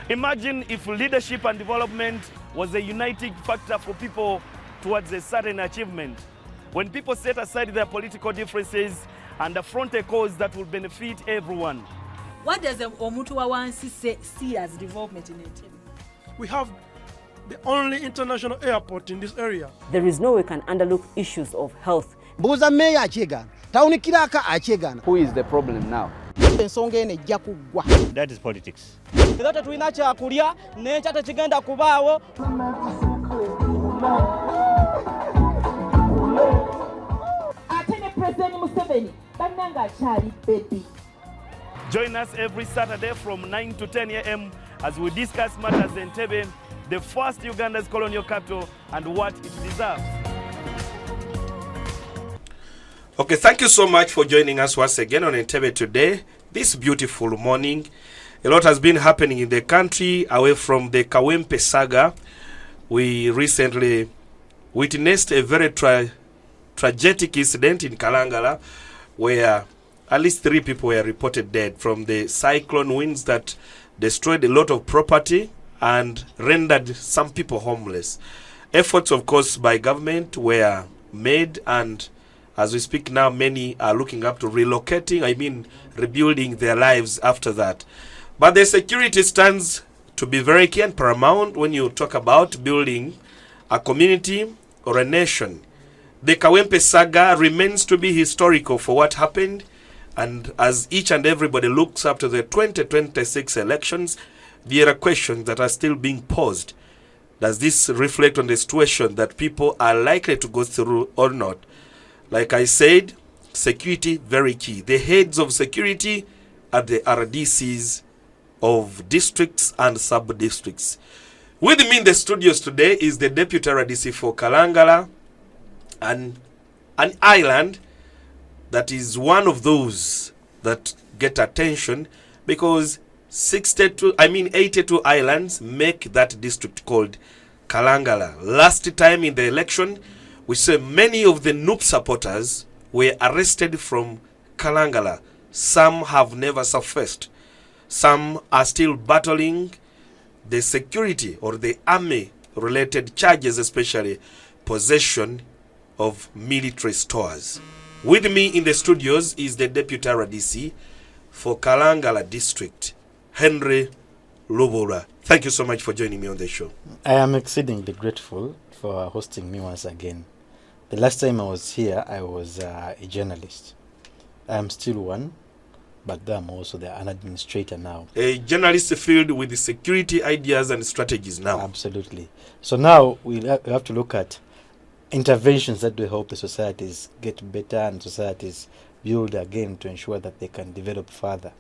Imagine if leadership and development was a uniting factor for people towards a certain achievement. When people set aside their political differences and affront a cause that will benefit everyone. What does Omuntu wa wansi see as development in Entebbe? We have the only international airport in this area. There is no way we can underlook issues of health. Buza meya achegana, taunikiraka achegana. Who is the problem now? That is politics. Ate ne President Museveni bannanga akyali baby. Join us every Saturday from 9 to 10 a.m. as we discuss matters in Entebbe, the first Uganda's colonial capital, and what it deserves. Okay, thank you so much for joining us once again on Entebbe today. This beautiful morning, a lot has been happening in the country away from the Kawempe saga. We recently witnessed a very tragic incident in Kalangala where at least 3 people were reported dead from the cyclone winds that destroyed a lot of property and rendered some people homeless. Efforts, of course, by government were made, and as we speak now, many are looking up to relocating, rebuilding their lives after that. But the security stands to be very key and paramount when you talk about building a community or a nation. The Kawempe saga remains to be historical for what happened, and as each and everybody looks up to the 2026 elections, there are questions that are still being posed. Does this reflect on the situation that people are likely to go through or not? Like I said, security very key. The heads of security are the RDCs of districts and sub-districts. With me in the studios today is the Deputy RDC for Kalangala, and an island that is one of those that get attention because 82 islands make that district called Kalangala. Last time in the election, we saw many of the Noop supporters were arrested from Kalangala. Some have never surfaced. Some are still battling the security or the army-related charges, especially possession of military stores. With me in the studios is the Deputy RDC for Kalangala District, Henry Lubura. Thank you so much for joining me on the show. I am exceedingly grateful for hosting me once again. The last time I was here, I was a journalist. I am still one, but I'm also an administrator now. A journalist filled with the security ideas and strategies now. Absolutely. So now we have to look at interventions that will help the societies get better and societies build again to ensure that they can develop further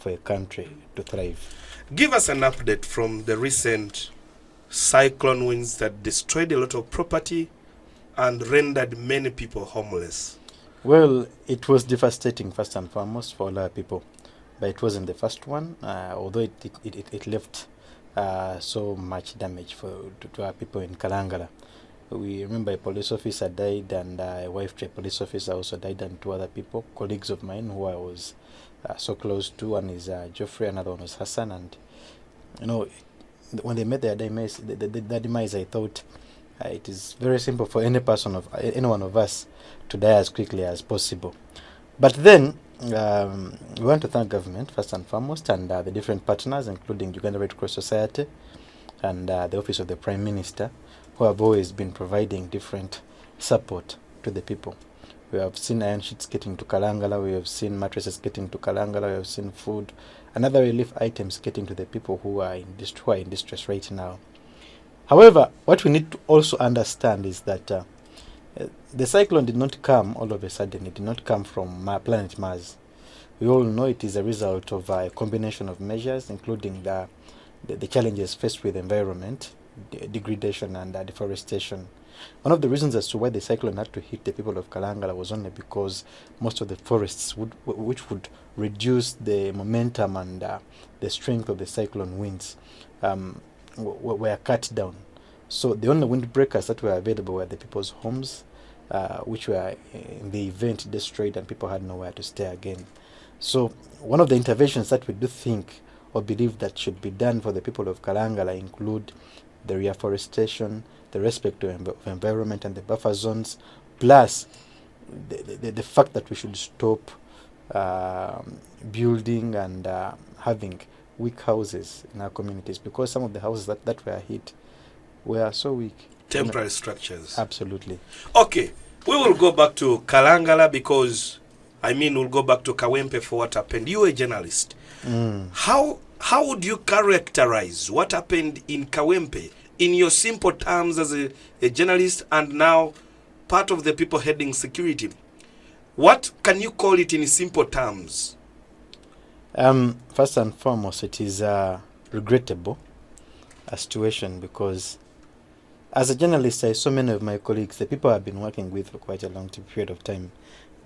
for a country to thrive. Give us an update from the recent cyclone winds that destroyed a lot of property and rendered many people homeless. Well, it was devastating first and foremost for a lot of people, but it wasn't the first one, although it left so much damage to our people in Kalangala. We remember a police officer died, and a wife to a police officer also died, and 2 other people, colleagues of mine who I was so close to. One is Geoffrey, another one was Hassan, and when they met their demise, I thought it is very simple for any one of us to die as quickly as possible. But then we want to thank government first and foremost, and the different partners, including Uganda Red Cross Society and the Office of the Prime Minister, who have always been providing different support to the people. We have seen iron sheets getting to Kalangala, we have seen mattresses getting to Kalangala, we have seen food and other relief items getting to the people who are in distress right now. However, what we need to also understand is that the cyclone did not come all of a sudden. It did not come from planet Mars. We all know it is a result of a combination of measures, including the challenges faced with the environment, degradation and deforestation. One of the reasons as to why the cyclone had to hit the people of Kalangala was only because most of the forests which would reduce the momentum and the strength of the cyclone winds were cut down. So the only windbreakers that were available were the people's homes, which were in the event destroyed, and people had nowhere to stay again. So one of the interventions that we do think or believe that should be done for the people of Kalangala include the reforestation, the respect of environment and the buffer zones, plus the fact that we should stop building and having weak houses in our communities, because some of the houses that were hit were so weak. Temporary structures. Absolutely. Okay, we will go back to Kalangala because, we'll go back to Kawempe for what happened. You were a journalist. How would you characterize what happened in Kawempe in your simple terms as a journalist and now part of the people heading security? What can you call it in simple terms? First and foremost, it is regrettable a situation, because as a journalist, I saw many of my colleagues, the people I've been working with for quite a long period of time,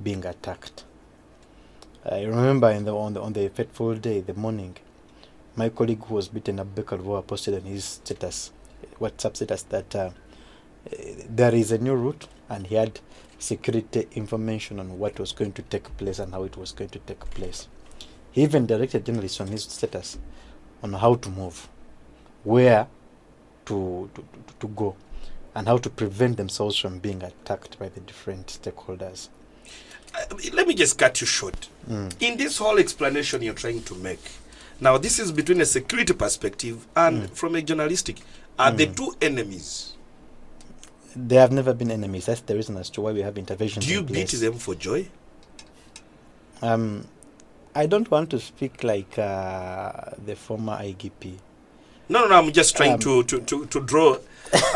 being attacked. I remember on the fateful day, the morning, my colleague who was beaten up, Bekalvoa, posted on his status, WhatsApp status, that there is a new route, and he had security information on what was going to take place and how it was going to take place. He even directed journalists on his status on how to move, where to go, and how to prevent themselves from being attacked by the different stakeholders. Let me just cut you short. In this whole explanation you're trying to make, now this is between a security perspective and from a journalistic. Are the two enemies? They have never been enemies. That's the reason as to why we have interventions. Do you beat them for joy? I don't want to speak like the former IGP. No, I'm just trying to draw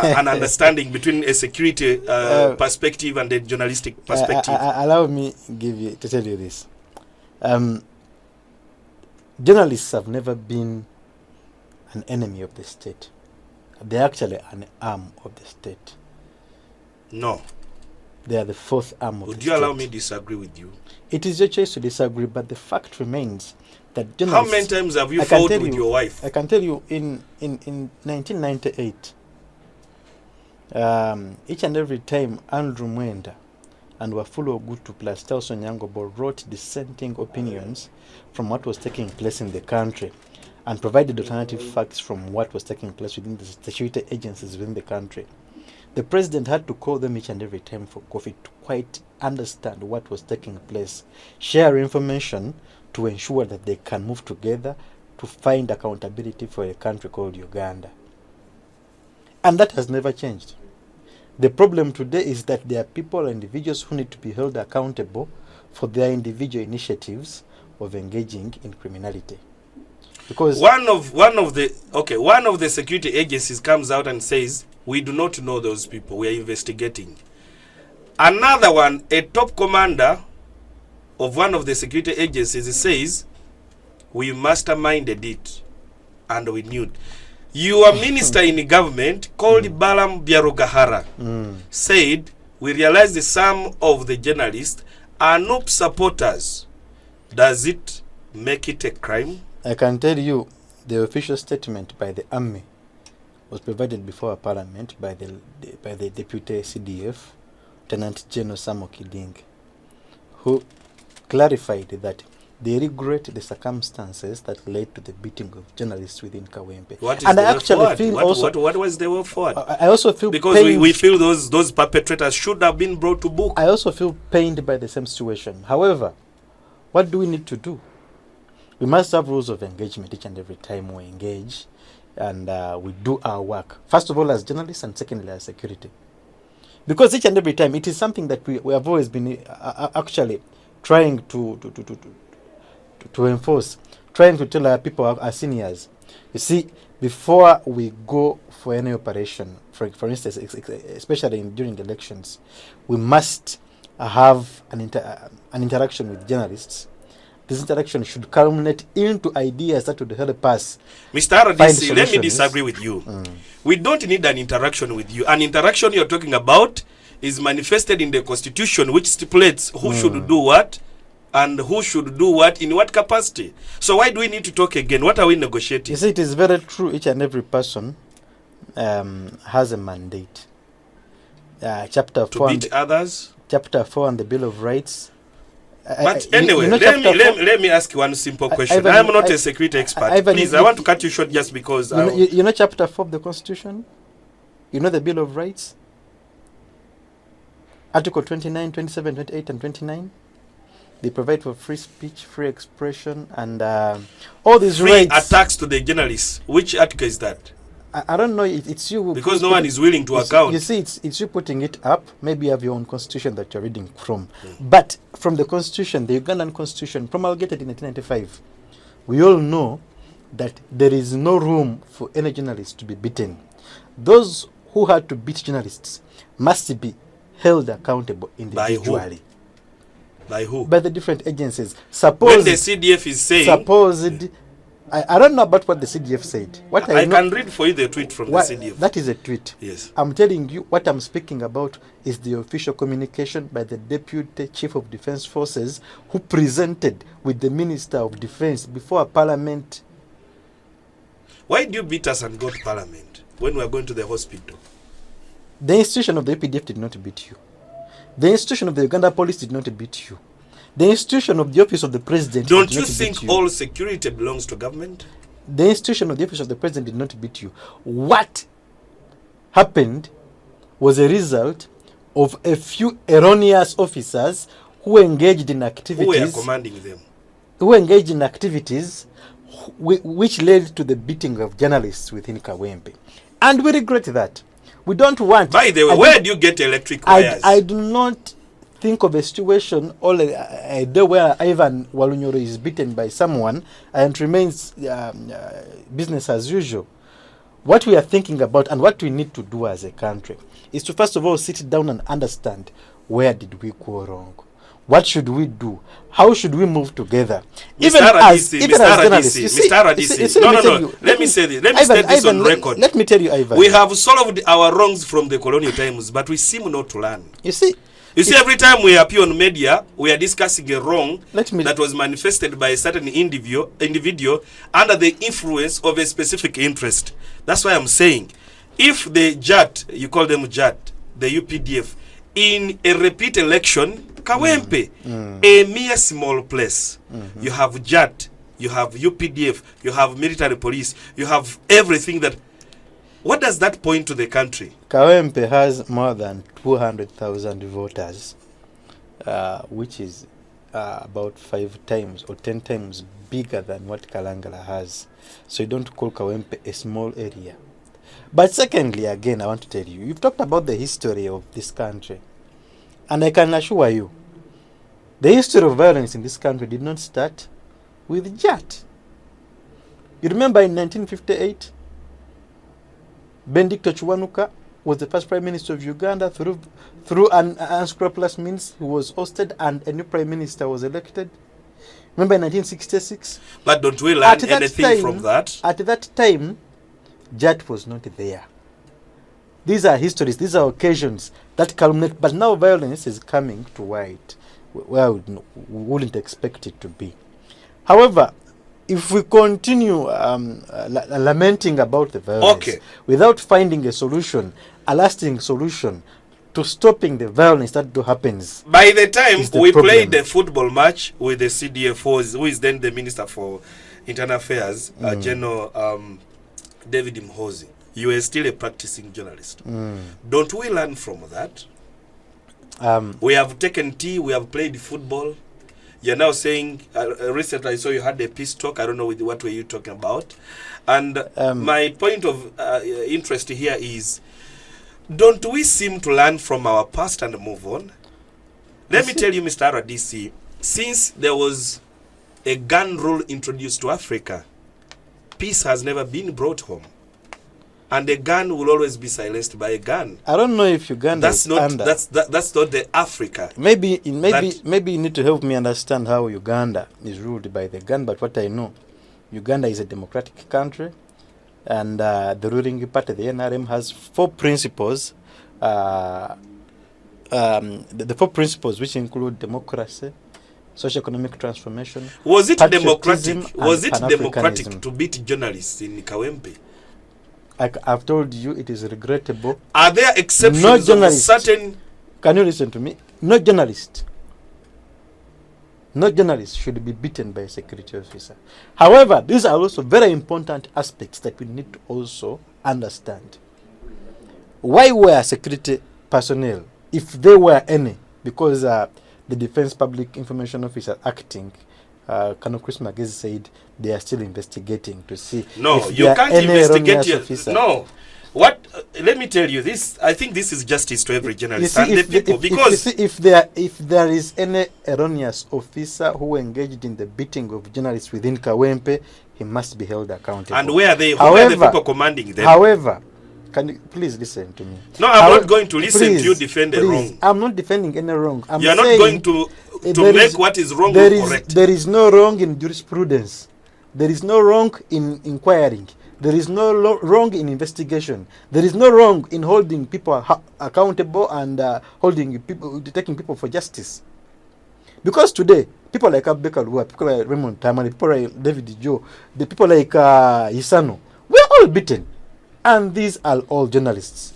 an understanding between a security perspective and a journalistic perspective. Allow me to tell you this. Journalists have never been an enemy of the state. They're actually an arm of the state. No. They are the fourth arm of the state. Would you allow me to disagree with you? It is your choice to disagree, but the fact remains that journalists... How many times have you fought with your wife? I can tell you, in 1998, each and every time Andrew Mwenda and Wafula Ogutu plus Telso Nyangobo wrote dissenting opinions from what was taking place in the country and provided alternative facts from what was taking place within the security agencies within the country, the president had to call them each and every time for coffee to quite understand what was taking place, share information to ensure that they can move together to find accountability for a country called Uganda. And that has never changed. The problem today is that there are people or individuals who need to be held accountable for their individual initiatives of engaging in criminality. Because one of the security agencies comes out and says, we do not know those people, we are investigating. Another one, a top commander of one of the security agencies, says, we masterminded it and we knew. Your minister in the government, called Balam Biarogahara, said, we realized that some of the journalists are NUP supporters. Does it make it a crime? I can tell you the official statement by the army was provided before Parliament by the Deputy CDF, Lieutenant General Samo Kiding, who clarified that they regret the circumstances that led to the beating of journalists within Kawempe. What is and the I way actually forward? feel What was the way forward? I also feel because pained, we feel those perpetrators should have been brought to book. I also feel pained by the same situation. However, what do we need to do? We must have rules of engagement each and every time we engage and we do our work. First of all, as journalists, and secondly, as security. Because each and every time, it is something that we have always been actually trying to enforce, trying to tell our people, our seniors. You see, before we go for any operation, for instance, especially during elections, we must have an interaction with journalists. This interaction should culminate into ideas that would help us. Mr. RDC, let me disagree with you. We don't need an interaction with you. An interaction you're talking about is manifested in the Constitution, which stipulates who should do what and who should do what in what capacity. So why do we need to talk again? What are we negotiating? You see, it is very true. Each and every person has a mandate. Chapter 4 to beat others. Chapter 4 on the Bill of Rights But anyway, let me ask you one simple question. I am not a security expert. Please, I want to cut you short just because... You know chapter 4 of the Constitution? You know the Bill of Rights? Article 29, 27, 28, and 29? They provide for free speech, free expression, and all these free rights. Attacks to the journalists. Which article is that? I don't know. It's you. Because no one is willing to account. You see, it's you putting it up. Maybe you have your own constitution that you're reading from. But from the constitution, the Ugandan constitution, promulgated in 1995, we all know that there is no room for any journalist to be beaten. Those who had to beat journalists must be held accountable individually. By who? By the different agencies. When the CDF is saying... I don't know about what the CDF said. What I can read for you the tweet from the CDF. That is a tweet. Yes. I'm telling you, what I'm speaking about is the official communication by the Deputy Chief of Defense Forces, who presented with the Minister of Defense before Parliament. Why do you beat us and go to Parliament when we are going to the hospital? The institution of the APDF did not beat you. The institution of the Uganda Police did not beat you. The institution of the Office of the President did not beat you. Don't you think all security belongs to government? The institution of the Office of the President did not beat you. What happened was a result of a few erroneous officers who engaged in activities. Who were commanding them? Who engaged in activities which led to the beating of journalists within Kawempe. And we regret that. We don't want... By the way, where do you get electric wires? I do not think of a situation or a day where Ivan Walunyoro is beaten by someone and remains business as usual. What we are thinking about and what we need to do as a country is to first of all sit down and understand, where did we go wrong? What should we do? How should we move together? Mr. RDC, no. Let me say this. Let me state this on record. Let me tell you, Ivan. We have solved our wrongs from the colonial times, but we seem not to learn. You see, every time we appear on media, we are discussing a wrong that was manifested by a certain individual under the influence of a specific interest. That's why I'm saying, if the JAT, you call them JAT, the UPDF, in a repeat election, Kawempe, a mere small place, you have JAT, you have UPDF, you have military police, you have everything that... What does that point to the country? Kawempe has more than 200,000 voters, which is about 5 times or 10 times bigger than what Kalangala has. So you don't call Kawempe a small area. But secondly, again, I want to tell you, you've talked about the history of this country. And I can assure you, the history of violence in this country did not start with JAT. You remember in 1958, Benedicto Chiwanuka was the first Prime Minister of Uganda. Through an unscrupulous means, he was ousted and a new Prime Minister was elected. Remember in 1966? But don't we learn anything from that? At that time, JAT was not there. These are histories, these are occasions that culminate, but now violence is coming to white, where we wouldn't expect it to be. However, if we continue lamenting about the violence without finding a solution, a lasting solution to stopping the violence that happens. By the time we played the football match with the CDF, who is then the Minister for Internal Affairs, General David Mhozi, you were still a practicing journalist. Don't we learn from that? We have taken tea, we have played football. You're now saying, recently I saw you had a peace talk. I don't know what were you talking about. And my point of interest here is, don't we seem to learn from our past and move on? Let me tell you, Mr. RDC, since there was a gun rule introduced to Africa, peace has never been brought home. And a gun will always be silenced by a gun. I don't know if Uganda that's not the Africa. Maybe you need to help me understand how Uganda is ruled by the gun. But what I know, Uganda is a democratic country, and the ruling party, the NRM, has 4 principles. The 4 principles, which include democracy, socio-economic transformation. Was it democratic? Was it democratic to beat journalists in Kawempe? I've told you it is regrettable. Are there exceptions of certain... Can you listen to me? No journalist No journalist should be beaten by a security officer. However, these are also very important aspects that we need to also understand. Why were security personnel, if there were any, because the Defense Public Information Officer acting, Colonel Chris Magezi said they are still investigating to see if you there can't are any investigate erroneous officer. No. What? Let me tell you this. I think this is justice to every journalist You see, and the people, because if there is any erroneous officer who engaged in the beating of journalists within Kawempe, he must be held accountable. and where are they? Who are the people commanding them? However, can you please listen to me? No, I'm not going to listen to you defend the wrong. I'm not defending any wrong. You're not going to make what is wrong correct. There is no wrong in jurisprudence. There is no wrong in inquiring. There is no wrong in investigation. There is no wrong in holding people accountable and taking people for justice. Because today, people like Abubakar Lua, people like Raymond Tamani, people like David Joe, the people like Isano, we're all beaten. And these are all journalists.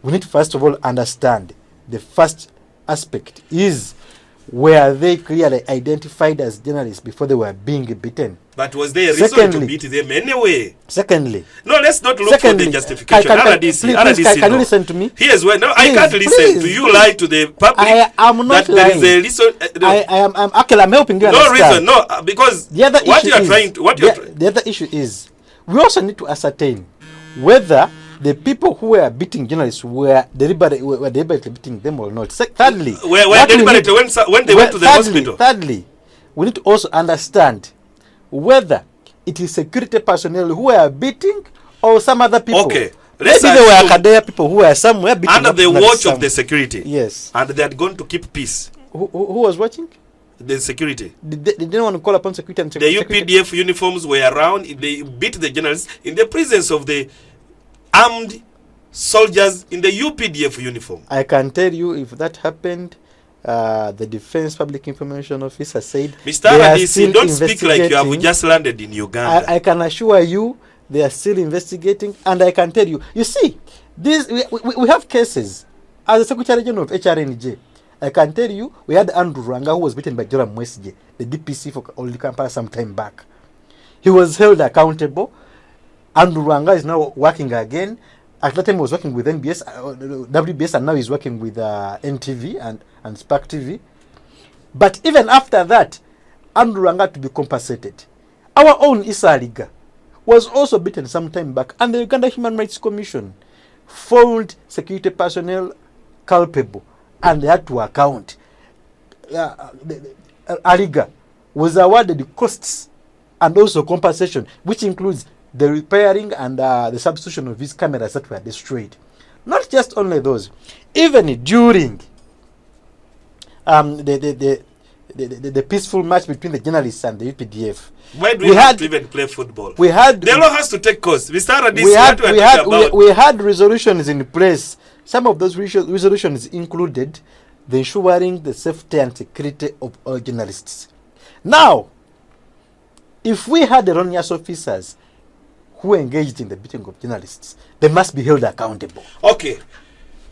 We need to first of all understand the first aspect is, were they clearly identified as journalists before they were being beaten? But was there a reason to beat them anyway? Secondly. No, let's not look for the justification. Can you listen to me? Here's where, no, I can't listen to you lie to the public. I am not lying. There is a reason. I'm helping you understand. No reason, no, because the other what you are trying to, the other issue is, we also need to ascertain whether the people who were beating journalists were deliberately beating them or not. Thirdly, were deliberately when they went to the hospital. Thirdly, we need to also understand whether it is security personnel who were beating or some other people. Okay. Maybe there were Kadea people who were somewhere beating under the watch of the security. Yes. And they had gone to keep peace. Who was watching? The security. They didn't want to call upon security. And the UPDF uniforms were around. They beat the journalists in the presence of the armed soldiers in the UPDF uniform. I can tell you if that happened, the Defense Public Information Officer said, Mr. RDC, don't speak like you have just landed in Uganda. I can assure you they are still investigating, and I can tell you, you see, we have cases. As the Secretary General of HRNJ, I can tell you, we had Andrew Ranga who was beaten by Joram Mwesige, the DPC for Old Kampala some time back. He was held accountable. Andrew Ranga is now working again. At that time he was working with NBS, WBS, and now he's working with NTV and Spark TV. But even after that, Andrew Ranga had to be compensated. Our own Issa Liga was also beaten some time back, and the Uganda Human Rights Commission found security personnel culpable, and they had to account. Aliga was awarded the costs and also compensation, which includes the repairing and the substitution of his cameras that were destroyed. Not just only those, even during the peaceful match between the journalists and the UPDF. Why do we have to even play football? We had the law has to take course. We had resolutions in place. Some of those resolutions included the ensuring the safety and security of all journalists. Now, if we had erroneous officers who engaged in the beating of journalists, they must be held accountable. Okay.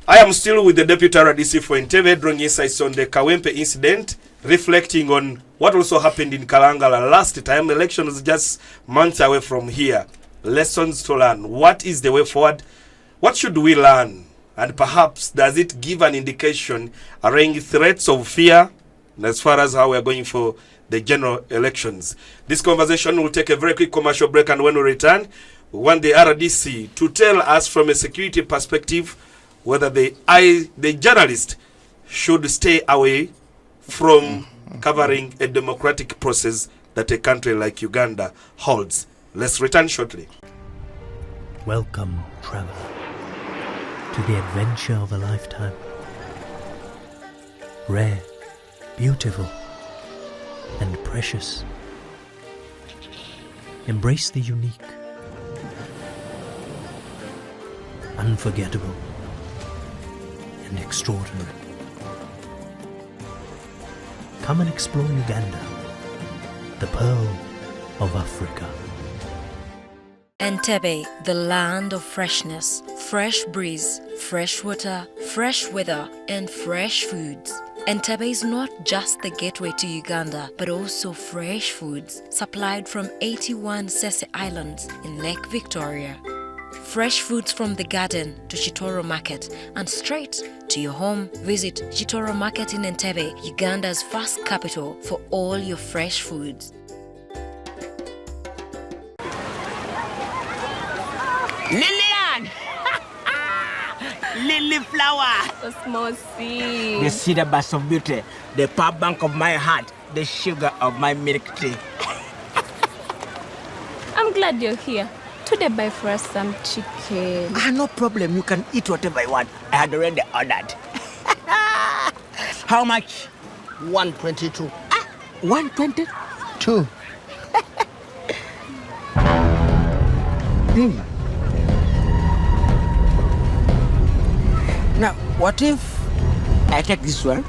I am still with the Deputy RDC for Entebbe, drawing insights on the Kawempe incident, reflecting on what also happened in Kalangala last time. Elections just months away from here. Lessons to learn. What is the way forward? What should we learn? And perhaps does it give an indication around threats of fear as far as how we are going for the general elections? This conversation will take a very quick commercial break, and when we return, we want the RDC to tell us from a security perspective whether the journalist should stay away from covering a democratic process that a country like Uganda holds. Let's return shortly. Welcome, traveler, to the adventure of a lifetime. Rare, beautiful, and precious. Embrace the unique, unforgettable, and extraordinary. Come and explore Uganda, the pearl of Africa. Entebbe, the land of freshness, fresh breeze, fresh water, fresh weather, and fresh foods. Entebbe is not just the gateway to Uganda, but also fresh foods supplied from 81 Sese Islands in Lake Victoria. Fresh foods from the garden to Chitoro Market and straight to your home. Visit Chitoro Market in Entebbe, Uganda's first capital for all your fresh foods. Lillian! Lily flower! A small seed. The syllabus of beauty, the power bank of my heart, the sugar of my milk tea. I'm glad you're here. Today buy for us some chicken. No problem. You can eat whatever you want. I had already ordered. How much? 122. 122? Now, what if I take this one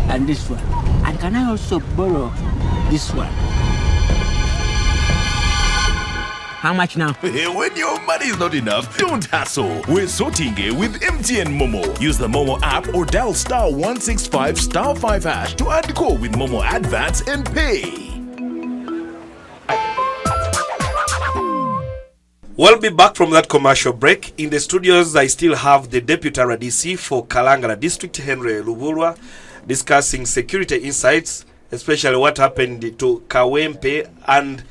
and this one? And can I also borrow this one? How much now? When your money is not enough, don't hassle. We're sorting it with MTN Momo. Use the Momo app or dial *165 *5# to add call with Momo Advance and pay. We'll be back from that commercial break. In the studios, I still have the Deputy RDC for Kalangala District, Henry Lubulwa, discussing security insights, especially what happened to Kawempe and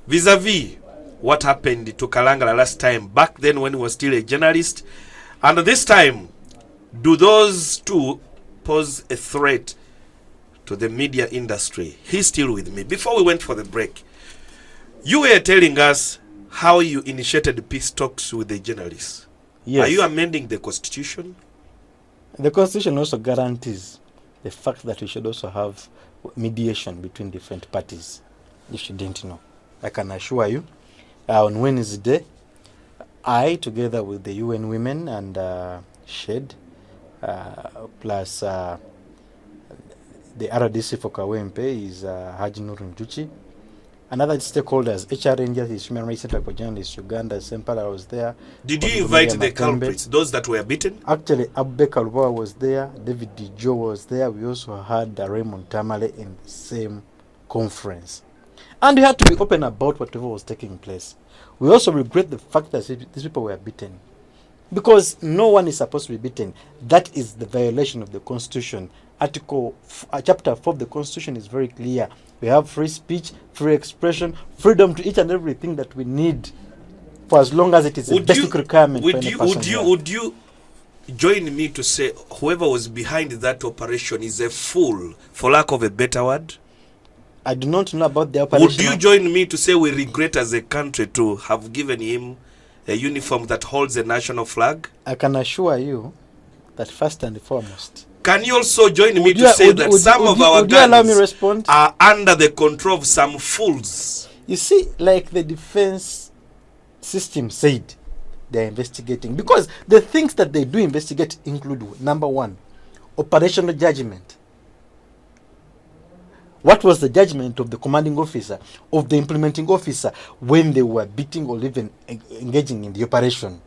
vis-a-vis what happened to Kalangala last time, back then when he was still a journalist. And this time, do those two pose a threat to the media industry? He's still with me. Before we went for the break, you were telling us how you initiated peace talks with the journalists. Yes. Are you amending the constitution? The constitution also guarantees the fact that we should also have mediation between different parties. If you didn't know, I can assure you, on Wednesday, I, together with the UN Women and SHED, plus the RDC for Kawempe is Haji Nuru Njuchi. Another stakeholders, HR India, the Human Rights Center for Journalists, Uganda, Sempala was there. Did you invite the culprits, those that were beaten? Actually, Abubakar Lubawa was there, David Dijo was there. We also had Raymond Tamale in the same conference. And we had to be open about whatever was taking place. We also regret the fact that these people were beaten. Because no one is supposed to be beaten. That is the violation of the Constitution. Chapter 4 of the Constitution is very clear. We have free speech, free expression, freedom to each and everything that we need, for as long as it is a basic requirement for any person. Would you join me to say whoever was behind that operation is a fool, for lack of a better word? I do not know about the operation. Would you join me to say we regret as a country to have given him a uniform that holds a national flag? I can assure you that first and foremost. Can you also join me to say that some of our guns are under the control of some fools? You see, like the defense system said, they're investigating. Because the things that they do investigate include, number one, operational judgment. What was the judgment of the commanding officer, of the implementing officer, when they were beating or even engaging in the operation?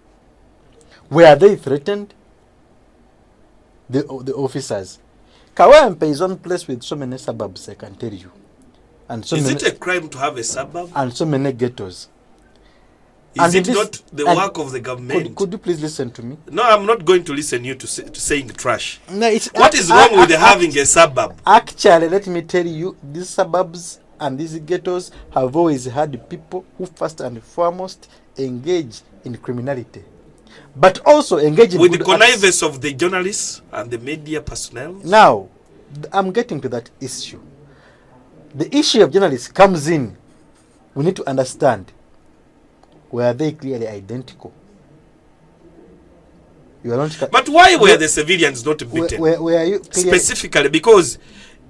Were they threatened? The officers. Kawempe is one place with so many suburbs, I can tell you. And so is it a crime to have a suburb? And so many ghettos. Is it not the work of the government? Could you please listen to me? No, I'm not going to listen to you to saying trash. No, what is wrong with having a suburb? Actually, let me tell you, these suburbs and these ghettos have always had people who first and foremost engage in criminality. But also engaging with the connivance of the journalists and the media personnel. Now, I'm getting to that issue. The issue of journalists comes in. We need to understand, were they clearly identical? You are not. But why were the civilians not beaten? Were you specifically? Because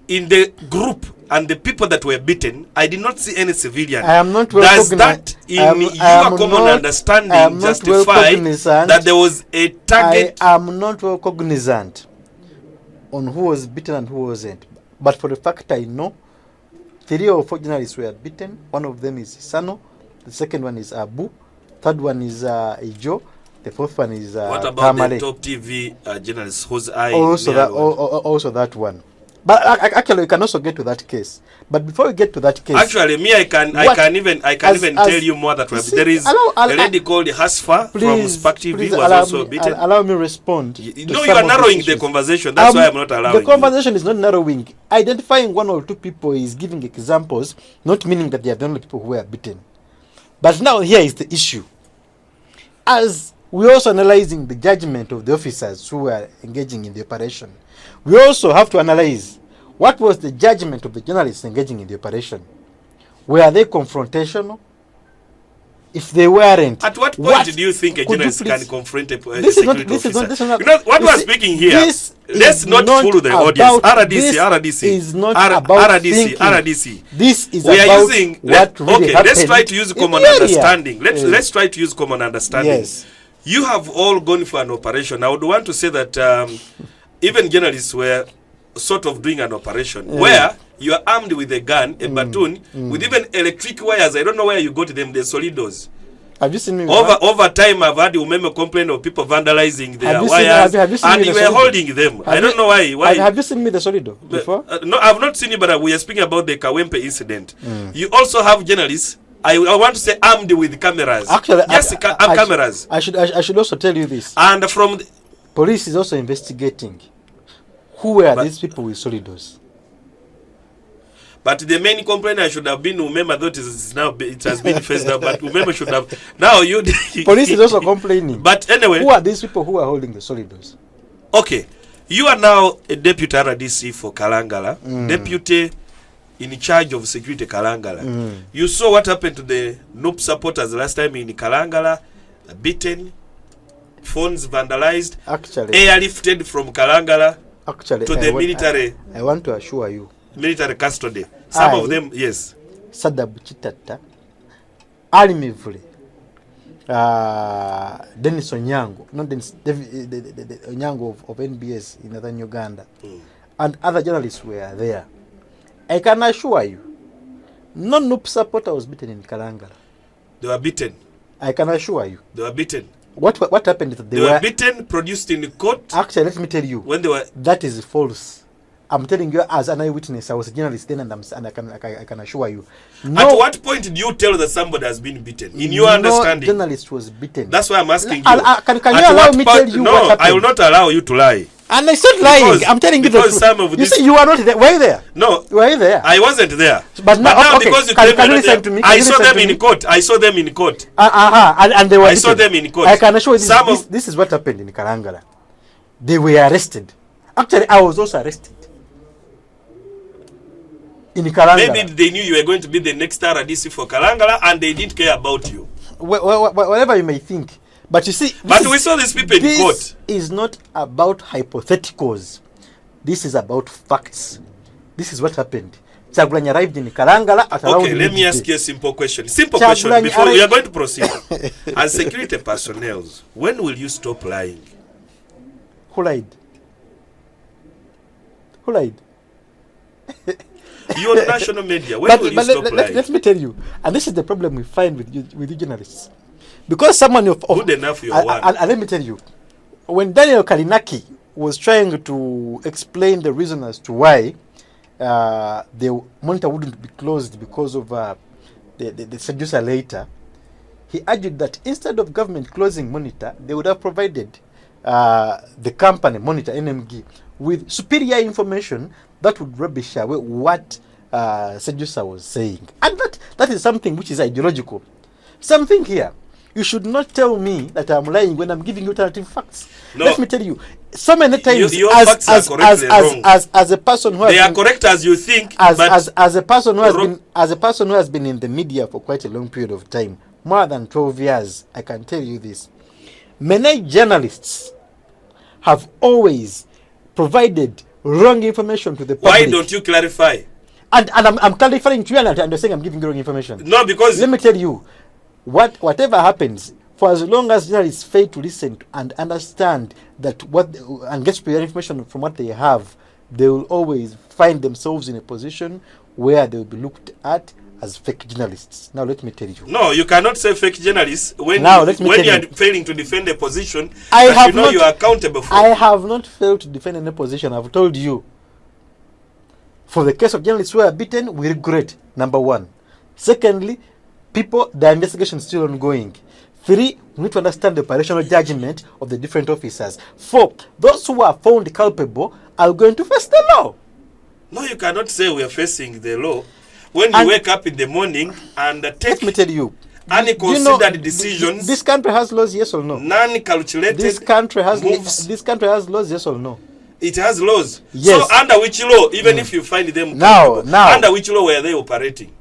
in the group and the people that were beaten, I did not see any civilian. I am not well Does that, in your common understanding, justify that there was a target? I am not well cognizant on who was beaten and who wasn't. But for the fact I know, 3 or 4 journalists were beaten. One of them is Sano. The second one is Abu. Third one is Ijo. The fourth one is what about the Tamale. top TV journalists whose eye? Also that one. But actually, we can also get to that case. But before we get to that case, actually, me, I can even tell you more that there is a lady called Hasfa from Spark TV was also beaten. Allow me respond. No, you are narrowing the conversation. That's why I'm not allowing. The conversation is not narrowing. Identifying one or two people is giving examples, not meaning that they are the only people who were beaten. But now here is the issue. As we're also analyzing the judgment of the officers who were engaging in the operation, we also have to analyze what was the judgment of the journalists engaging in the operation. Were they confrontational? If they weren't, at what point do you think a journalist can confront a security officer? Not, you know what we're speaking here. Let's not fool the audience. RDC is not about thinking. RDC. This is we about are using what really happened. Let's try to use common understanding. Let's try to use common understanding. Yes. You have all gone for an operation. I would want to say that even journalists were sort of doing an operation where you are armed with a gun, a baton, with even electric wires. I don't know where you got them, the solidos. Have you seen me? Over time, I've had women complain of people vandalizing their wires, and you were holding them. I don't know why. Have you seen me the solido before? No, I've not seen it, but we are speaking about the Kawempe incident. You also have journalists, I want to say, armed with cameras. Actually, yes, cameras. I should also tell you this. And from police is also investigating who were these people with solidos. But the main complainer should have been Umema. That is now it has been phased out. But Umema should have now you. Police is also complaining. But anyway, who are these people who are holding the solidos? Okay, you are now a deputy RDC for Kalangala, deputy in charge of security Kalangala. You saw what happened to the NUP supporters last time in Kalangala, beaten, phones vandalized, actually airlifted from Kalangala to the military. I want to assure you. Military custody. Some of them, yes. Sadabu Chitata, Alimivule, Dennis Onyango, not Dennis, Onyango of NBS in Northern Uganda, and other journalists were there. I can assure you, no NUP supporter was beaten in Kalangala. They were beaten. I can assure you. They were beaten. What happened is that they were beaten, produced in court. Actually, let me tell you. When they were, that is false. I'm telling you as an eyewitness. I was a journalist then, and I can assure you. No, at what point did you tell that somebody has been beaten? In your understanding, no journalist was beaten. That's why I'm asking you. Can you allow me tell you what happened? I will not allow you to lie. And I said lying. I'm telling you the truth. Some of you see, you are not there. Were you there? No. Were you there? I wasn't there. But now okay, because you can you listen to me? I saw them in court. I saw them in court. And they were. I saw them in court. I can assure you this is what happened in Kalangala. They were arrested. Actually, I was also arrested. In Kalangala. Maybe they knew you were going to be the next RDC for Kalangala and they didn't care about you. Whatever you may think. But you see, we saw these people in court. This is not about hypotheticals. This is about facts. This is what happened. Chagulanyi arrived in Kalangala at around. Okay, let me ask you a simple question. Simple question before we are going to proceed. As security personnel, when will you stop lying? Who lied? Who lied? You're on national media. When will you stop lying? Let me tell you, and this is the problem we find with you journalists. Because someone of good enough you are. And let me tell you, when Daniel Kalinaki was trying to explain the reason as to why the monitor wouldn't be closed because of the seducer later, he argued that instead of government closing monitor, they would have provided the company monitor NMG with superior information that would rubbish away what seducer was saying. And that is something which is ideological. Something here. You should not tell me that I'm lying when I'm giving you alternative facts. No. Let me tell you, so many times as a person who has they are correct as you think, as a person who has been in the media for quite a long period of time, more than 12 years, I can tell you this. Many journalists have always provided wrong information to the public. Why don't you clarify? And I'm clarifying to you, and I'm saying I'm giving you wrong information. No, because let me tell you. Whatever happens, for as long as journalists fail to listen and understand that and get superior information from what they have, they will always find themselves in a position where they will be looked at as fake journalists. Now let me tell you. No, you cannot say fake journalists when Now, you, let me when tell you are you. failing to defend a position I that have you know not, you are accountable for. I have not failed to defend any position. I've told you. For the case of journalists who are beaten, we regret. Number one. Secondly, the investigation is still ongoing. 3, we need to understand the operational judgment of the different officers. 4, those who are found culpable are going to face the law. No, you cannot say we are facing the law when you wake up in the morning and take. Let me tell you. Unconsidered decisions. This country has laws, yes or no? Non-calculated. This country has moves. This country has laws, yes or no? It has laws. Yes. So under which law, even if you find them now, under which law were they operating?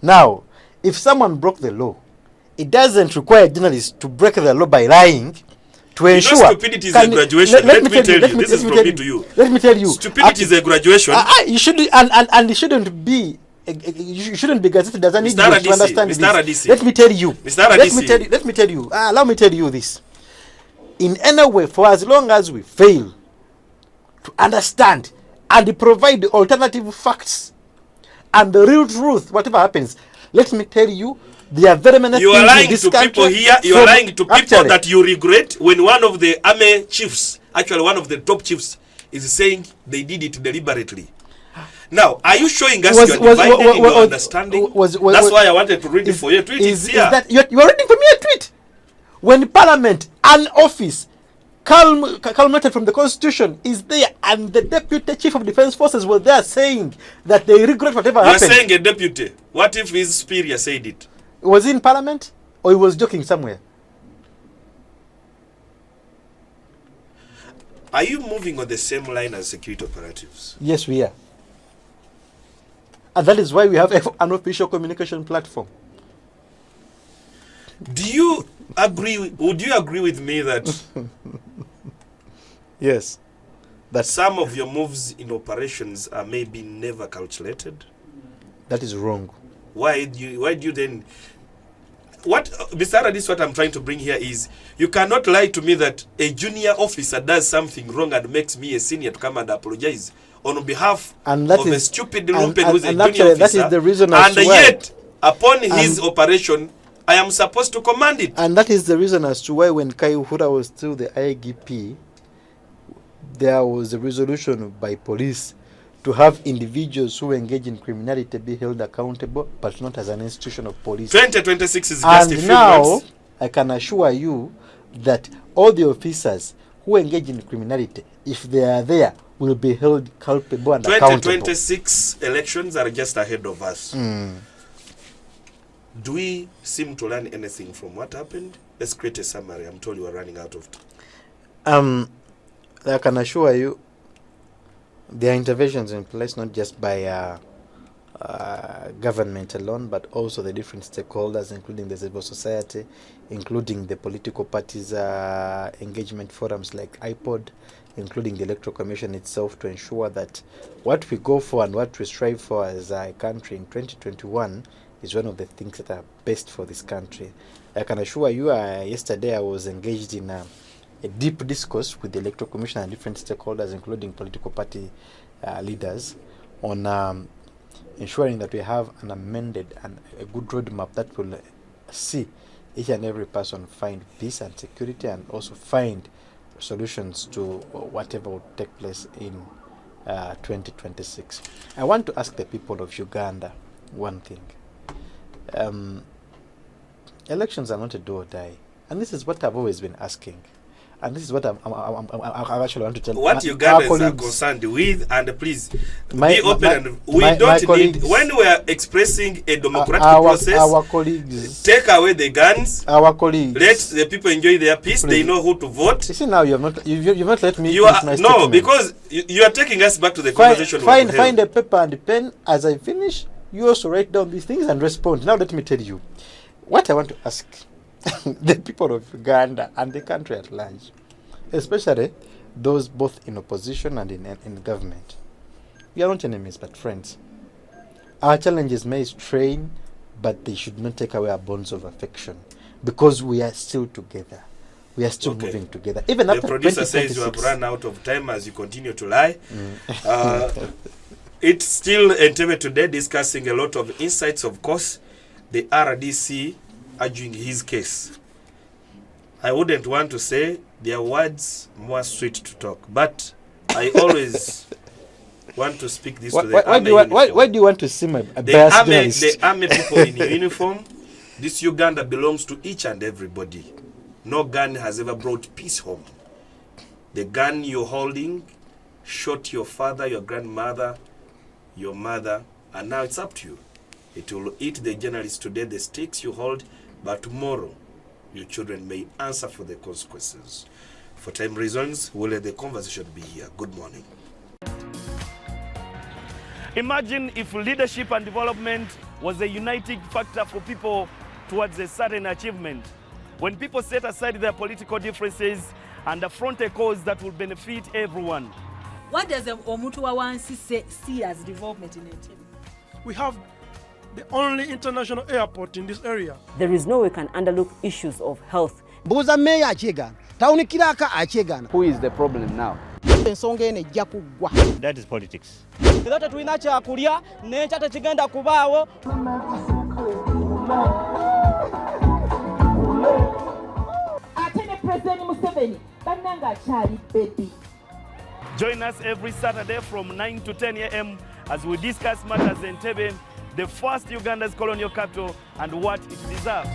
Now, if someone broke the law, it doesn't require journalists to break the law by lying to ensure. Stupidity is a graduation. Let me tell you. This is from me to you. Let me tell you. Stupidity is a graduation. You should and it shouldn't be. You shouldn't be gazetted as an idiot to understand this. Let me tell you. Let me tell you. Allow me tell you this. In any way, for as long as we fail to understand and provide the alternative facts and the real truth, whatever happens, let me tell you, there are very many you things are lying in this to country. People here. You are lying to people that you regret when one of the army chiefs, actually one of the top chiefs, is saying they did it deliberately. Now, are you showing us your divided in your understanding? That's why I wanted to read it for you. Tweet is here. That you are reading for me a tweet? When Parliament, an office, culminated from the Constitution, is there, and the Deputy Chief of Defence Forces were there saying that they regret whatever happened. You are saying a deputy. What if his superior said it? Was he in Parliament, or he was joking somewhere? Are you moving on the same line as security operatives? Yes, we are. And that is why we have an official communication platform. Do you agree? Would you agree with me that yes, that some of your moves in operations are maybe never calculated? That is wrong. Why do you then? What, Mr. This what I'm trying to bring here is you cannot lie to me that a junior officer does something wrong and makes me a senior to come and apologize on behalf of a stupid lumpen who's a junior officer. That is the reason and yet, upon his operation, I am supposed to command it. And that is the reason as to why when Kai Uhura was still the IGP, there was a resolution by police to have individuals who engage in criminality be held accountable, but not as an institution of police. 2026 is just a few now, months. I can assure you that all the officers who engage in criminality, if they are there, will be held culpable and accountable. 2026 elections are just ahead of us. Do we seem to learn anything from what happened? Let's create a summary. I'm told you are running out of time. I can assure you there are interventions in place not just by government alone, but also the different stakeholders, including the civil society, including the political parties' engagement forums like IPOD, including the Electoral Commission itself, to ensure that what we go for and what we strive for as a country in 2021 is one of the things that are best for this country. I can assure you, yesterday I was engaged in a deep discourse with the Electoral Commission and different stakeholders, including political party leaders, on ensuring that we have an amended and a good roadmap that will see each and every person find peace and security, and also find solutions to whatever will take place in 2026. I want to ask the people of Uganda one thing. Elections are not a do or die, and this is what I've always been asking, and this is what I actually want to tell what Ugandans are concerned with. And please be open. We don't need, when we are expressing a democratic process, our colleagues, take away the guns. Our colleagues, let the people enjoy their peace. Please. They know who to vote. You see, now you've not let me. You are no statement. Because you are taking us back to the conversation. Find a paper and a pen. As I finish, you also write down these things and respond. Now let me tell you what I want to ask the people of Uganda and the country at large, especially those both in opposition and in government. We are not enemies but friends. Our challenges may strain, but they should not take away our bonds of affection, because we are still together. We are still moving together. Even the after producer says you have run out of time as you continue to lie. It's still Entebbe today, discussing a lot of insights, of course. The RDC arguing his case. I wouldn't want to say their words more sweet to talk, but I always want to speak this to the army. Why do you want to see my biased journalist? The army people in uniform. This Uganda belongs to each and everybody. No gun has ever brought peace home. The gun you're holding shot your father, your grandmother, your mother, and now it's up to you. It will eat the journalists today, the stakes you hold, but tomorrow your children may answer for the consequences. For time reasons, we'll let the conversation be here. Good morning. Imagine if leadership and development was a uniting factor for people towards a certain achievement. When people set aside their political differences and affront a cause that will benefit everyone. What does Omuntu wa wansi see as development in Entebbe? We have the only international airport in this area. There is no way we can underlook issues of health. Mbuuza meya akyegana, tawunikiraka akyegana. Who is the problem now? Ensonga eno ejja kuggwa. That is politics. Era tetulina kyakulya n'ekya tekigenda kubaawo. Ate ne President Museveni bannanga akyali baby. Join us every Saturday from 9 to 10 a.m. as we discuss matters in Entebbe, the first Uganda's colonial capital, and what it deserves.